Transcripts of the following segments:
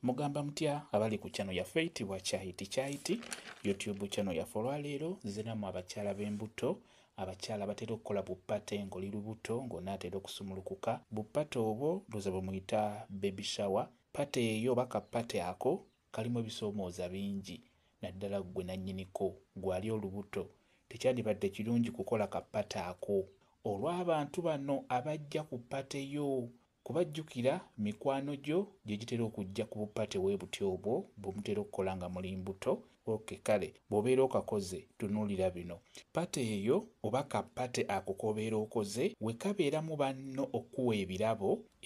Mugamba mutya abali ku channel ya Fate wa Chaiti YouTube channel ya olwaleero zinamu abakyala b'embuto abakyala batera okukola buppate ng'oli lubuto ng'onaatera okusumulukuka buppate obwo ndoza bumuyita baby shower pate eyo baka pate ako kalimu ebisoomooza bingi naddala gwe nannyiniko gwali olubuto tekyandibadde kirungi kukola kapate ako olw'abantu bano abajja ku pate yo kubajjukira mikwano gyo gye gitera okujja ku bupate weebutyo obwo bwemutera okukola nga muli mbuto kale bw'obeera okakoze tunuulira bino pate eyo oba kapate ako k'obeera okoze we kabeeramu banno okuwa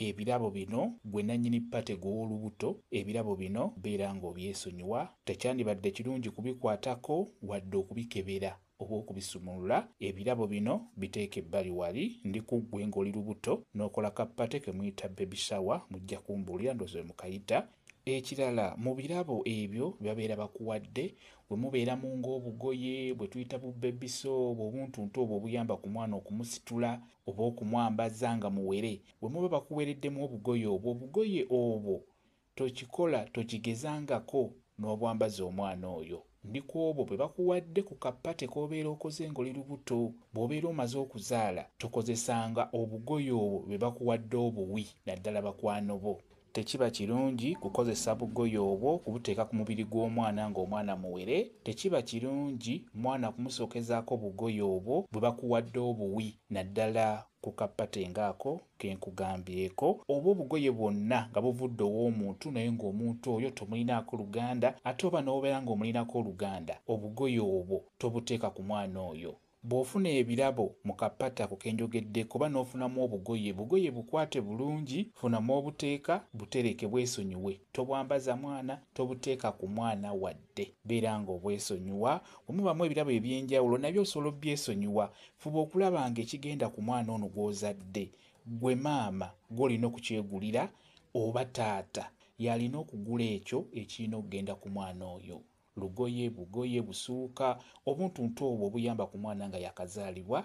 ebirabo bino gwe nannyini pate gw'olubuto ebirabo bino beera ng'obyesonyiwa tekyandibadde kirungi kubikwatako wadde okubikebera oba okubisumulula ebirabo bino biteeke ebbali wali ndi ku ggwe ng'oli lubuto n'okola kapate ke muyita baby shower mujja kumbuulira ndoozi we mukayita ekirala mu birabo ebyo babeera bakuwadde bwe mubeeramu ng'obugoye bwe tuyita bu baby soap obuntuntu obwo obuyamba ku mwana okumusitula oba okumwambaza nga muwere bwe muba bakuweereddemu obugoye obwo tokikola tokigezangako n'obwambaza omwana oyo ndi ku obwo bwe bakuwadde ku kapate k'obeera okoze ng'oli lubuto bw'obeera omaze okuzaala tokozesanga obugoye obwo bwe bakuwadde obuwi naddala bakwano bo tekiba kirungi kukozesa bugoye obwo kubuteeka ku mubiri gw'omwana ng'omwana muwere tekiba kirungi mwana kumusookezaako bugoye obwo bwe bakuwadde obuwi naddala ku kapate ng'ako ke nkugambyeko oba obugoye bwonna nga buvudde ow'omuntu naye ng'omuntu oyo tomulinaako luganda ate oba n'obeera ng'omulinako oluganda obugoye obwo tobuteeka ku mwana oyo bw'ofuna ebirabo mu kapate ako ke njogedde kuba n'ofunamu obugoye bukwate bulungi funamu obuteeka butereke bwesonyiwe tobwambaza mwana tobuteeka ku mwana wadde beera ng'obwesonyiwa bwe mubamu ebirabo eby'enjawulo nabyo osobola obyesonyiwa fuba okulaba ng'ekigenda ku mwana ono gw'ozadde gwe maama gw'olina okukyegulira oba taata y'alina okugula ekyo ekirina okugenda ku mwana oyo lugoye bugoye busuuka obuntuntu obwo obuyamba ku mwana nga yakazaalibwa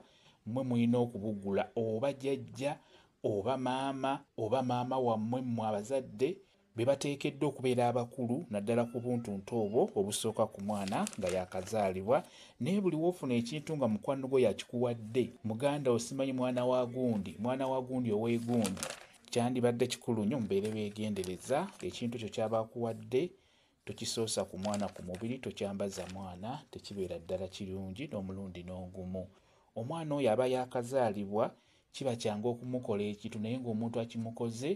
mmwe mulina okubugula oba jjajja oba maama wammwe mmwe abazadde be bateekeddwa okubeera abakulu naddala ku buntuntu obwo obusooka ku mwana nga yakazaalibwa naye buli woofuna ekintu nga mukwano gwo yakikuwadde muganda osimanyi mwana wa gundi ow'egundi kyandibadde kikulu nnyo mubeere beegendereza ekintu ekyo kyaba akuwadde tokisoosa ku mwana ku mubiri tokyambaza mwana tekibeera ddala kirungi n'omulundi n'ogumu omwana oyo aba yakazaalibwa kiba kyangu okumukola ekintu naye ng'omuntu akimukoze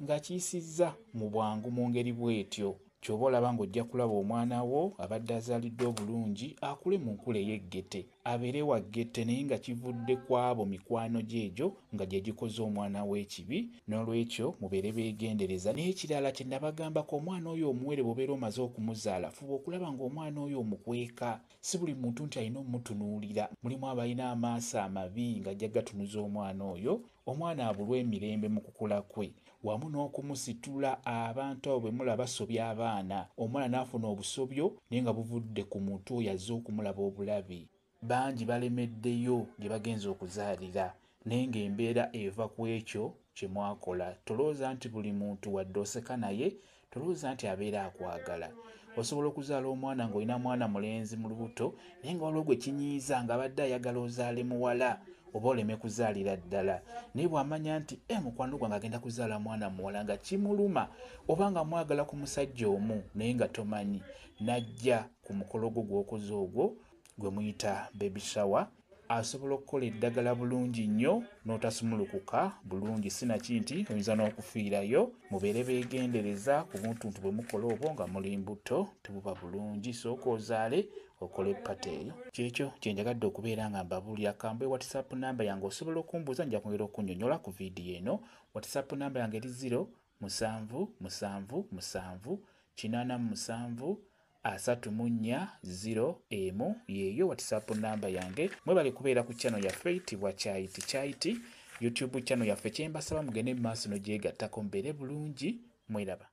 ng'akiyisizza mu bwangu mu ngeri bw'etyo ky'oba olaba ng'ojja kulaba omwana wo abadde azaaliddwa obulungi akule mu nkula ey'eggete abeere wa ggete naye nga kivudde ku abo mikwano gy'egyo nga gye gikoze omwana w'ekibi n'olwekyo mubeere beegendereza naye ekirala kye nabagambako omwana oyo omuwere bw'obeera omaze okumuzaala fuba okulaba ng'omwana oyo omukweka si buli muntu nti alina omumutunuulira mulimu abalina amaaso amabi nga ajja gatunuza omwana oyo omwana abulwa emirembe mu kukula kwe wamu n'okumusitula abantu abo bwe mulaba sobya abaana omwana n'afuna obusobyo naye nga buvudde ku muntu oyo azze okumulaba obulabi bangi balemeddeyo gye bagenza okuzaalira naye ng'embeera eva ku ekyo kye mwakola tolowooza nti buli muntu wadde oseka naye tolowooza nti abeera akwagala osobola okuzaala omwana ng'olina mwana mulenzi mu lubuto naye nga waliwo gwe kinyiiza ng'abadde ayagala ozaale muwala oba oleme kuzaalira ddala naye bw'amanya nti mukwano gwange agenda kuzaala mwana muwala nga kimuluma oba nga mwagala ku musajja omu naye nga tomanyi n'ajja ku mukolo gwo gw'okoze ogwo gwe muyita baby shower asobola okukola eddagala bulungi nnyo n'otasumulukuka bulungi sinaki nti oyinza n'okufiirayo mubeere beegendereza ku buntuntu bwe mukola obwo nga muli mbuto tebuba bulungi sooka ozaale okole pate eyo kyekyo kyenjagadde okubeera nga mbabuulira kambe whatsapp namba yange osobola okumbuuza nja kwongera okunnyonnyola ku vidiyo eno whatsapp namba yange eri 0778734 yeeyo whatsapp namba yange mwebale kubeera ku channel ya Fate wa Chaiti YouTube channel yaffe kyembasaba mugende mu maaso n'ogyegattako mbeere bulungi mweraba